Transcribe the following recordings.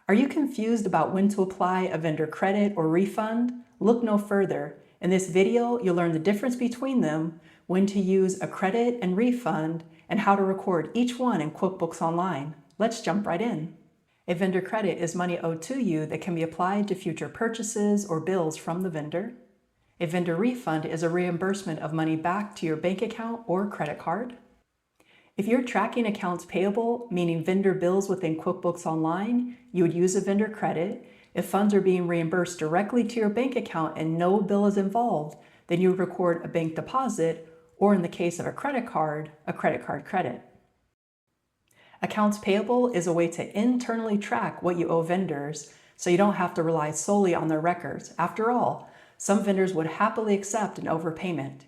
Are you confused about when to apply a vendor credit or refund? Look no further. In this video, you'll learn the difference between them, when to use a credit and refund, and how to record each one in QuickBooks Online. Let's jump right in. A vendor credit is money owed to you that can be applied to future purchases or bills from the vendor. A vendor refund is a reimbursement of money back to your bank account or credit card. If you're tracking accounts payable, meaning vendor bills within QuickBooks Online, you would use a vendor credit. If funds are being reimbursed directly to your bank account and no bill is involved, then you would record a bank deposit, or in the case of a credit card credit. Accounts payable is a way to internally track what you owe vendors, so you don't have to rely solely on their records. After all, some vendors would happily accept an overpayment.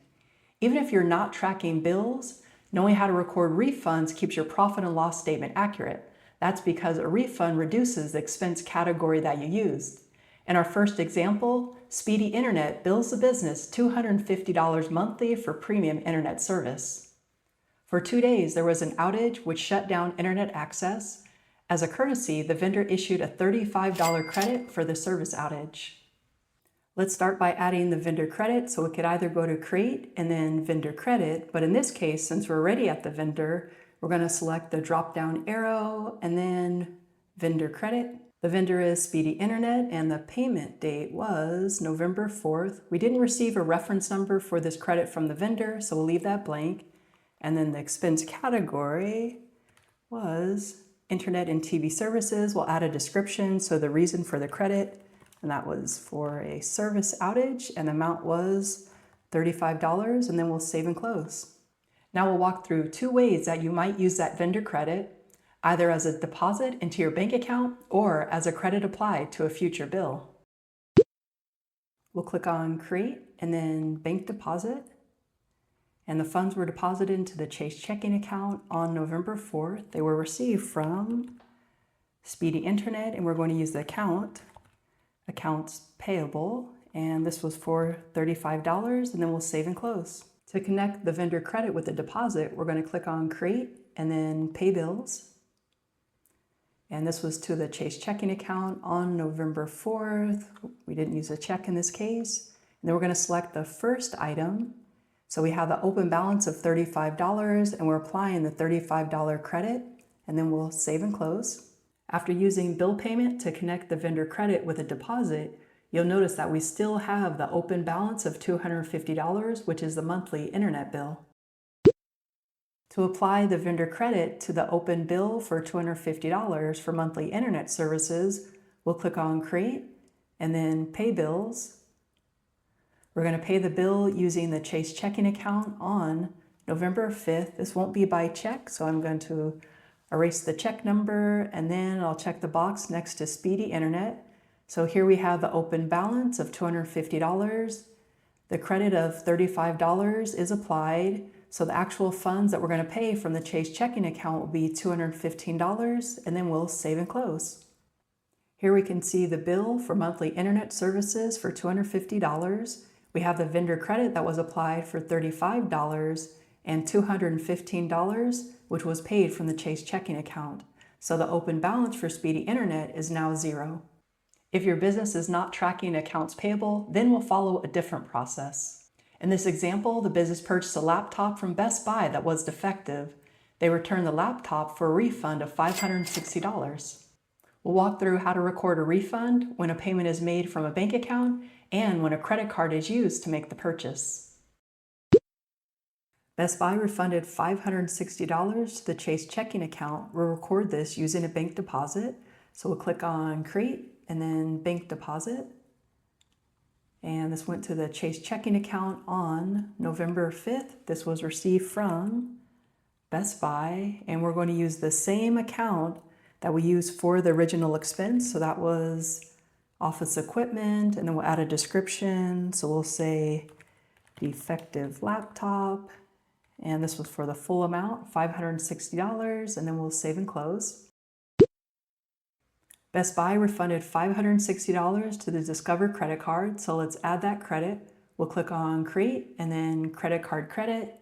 Even if you're not tracking bills, knowing how to record refunds keeps your profit and loss statement accurate. That's because a refund reduces the expense category that you used. In our first example, Speedy Internet bills the business $250 monthly for premium internet service. For 2 days, there was an outage which shut down internet access. As a courtesy, the vendor issued a $35 credit for the service outage. Let's start by adding the vendor credit, so we could either go to create and then vendor credit, but in this case, since we're already at the vendor, we're going to select the drop-down arrow and then vendor credit. The vendor is Speedy Internet and the payment date was November 4th. We didn't receive a reference number for this credit from the vendor, so we'll leave that blank. And then the expense category was Internet and TV services. We'll add a description, so the reason for the credit, and that was for a service outage, and the amount was $35, and then we'll save and close. Now we'll walk through 2 ways that you might use that vendor credit, either as a deposit into your bank account or as a credit applied to a future bill. We'll click on Create and then Bank Deposit, and the funds were deposited into the Chase checking account on November 4th. They were received from Speedy Internet, and we're going to use the accounts payable, and this was for $35, and then we'll save and close. To connect the vendor credit with the deposit, we're going to click on Create and then Pay Bills. And this was to the Chase checking account on November 4th. We didn't use a check in this case. And then we're going to select the first item. So we have the open balance of $35, and we're applying the $35 credit, and then we'll save and close. After using bill payment to connect the vendor credit with a deposit, you'll notice that we still have the open balance of $250, which is the monthly internet bill. To apply the vendor credit to the open bill for $250 for monthly internet services, we'll click on Create and then Pay Bills. We're going to pay the bill using the Chase checking account on November 5th. This won't be by check, so I'm going to erase the check number, and then I'll check the box next to Speedy Internet. So here we have the open balance of $250. The credit of $35 is applied, so the actual funds that we're going to pay from the Chase checking account will be $215, and then we'll save and close. Here we can see the bill for monthly internet services for $250. We have the vendor credit that was applied for $35 and $215, which was paid from the Chase checking account. So the open balance for Speedy Internet is now 0. If your business is not tracking accounts payable, then we'll follow a different process. In this example, the business purchased a laptop from Best Buy that was defective. They returned the laptop for a refund of $560. We'll walk through how to record a refund when a payment is made from a bank account and when a credit card is used to make the purchase. Best Buy refunded $560 to the Chase checking account. We'll record this using a bank deposit. So we'll click on Create and then Bank Deposit. And this went to the Chase checking account on November 5th. This was received from Best Buy, and we're going to use the same account that we used for the original expense. So that was office equipment, and then we'll add a description. So we'll say defective laptop. And this was for the full amount, $560, and then we'll save and close. Best Buy refunded $560 to the Discover credit card, so let's add that credit. We'll click on Create and then Credit Card Credit.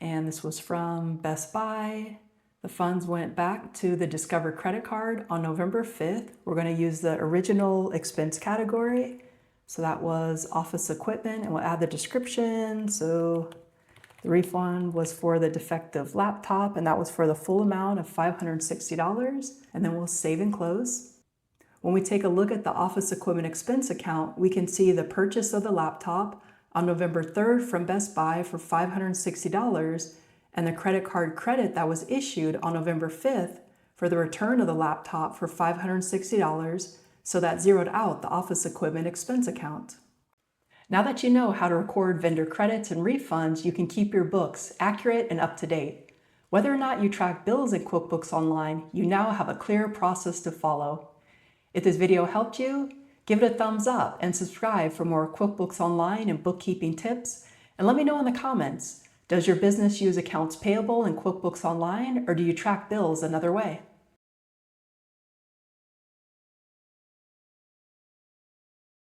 And this was from Best Buy. The funds went back to the Discover credit card on November 5th. We're going to use the original expense category. So that was office equipment, and we'll add the description. So the refund was for the defective laptop, and that was for the full amount of $560. And then we'll save and close. When we take a look at the office equipment expense account, we can see the purchase of the laptop on November 3rd from Best Buy for $560, and the credit card credit that was issued on November 5th for the return of the laptop for $560, so that zeroed out the office equipment expense account. Now that you know how to record vendor credits and refunds, you can keep your books accurate and up to date. Whether or not you track bills in QuickBooks Online, you now have a clear process to follow. If this video helped you, give it a thumbs up and subscribe for more QuickBooks Online and bookkeeping tips. And let me know in the comments, does your business use accounts payable in QuickBooks Online, or do you track bills another way?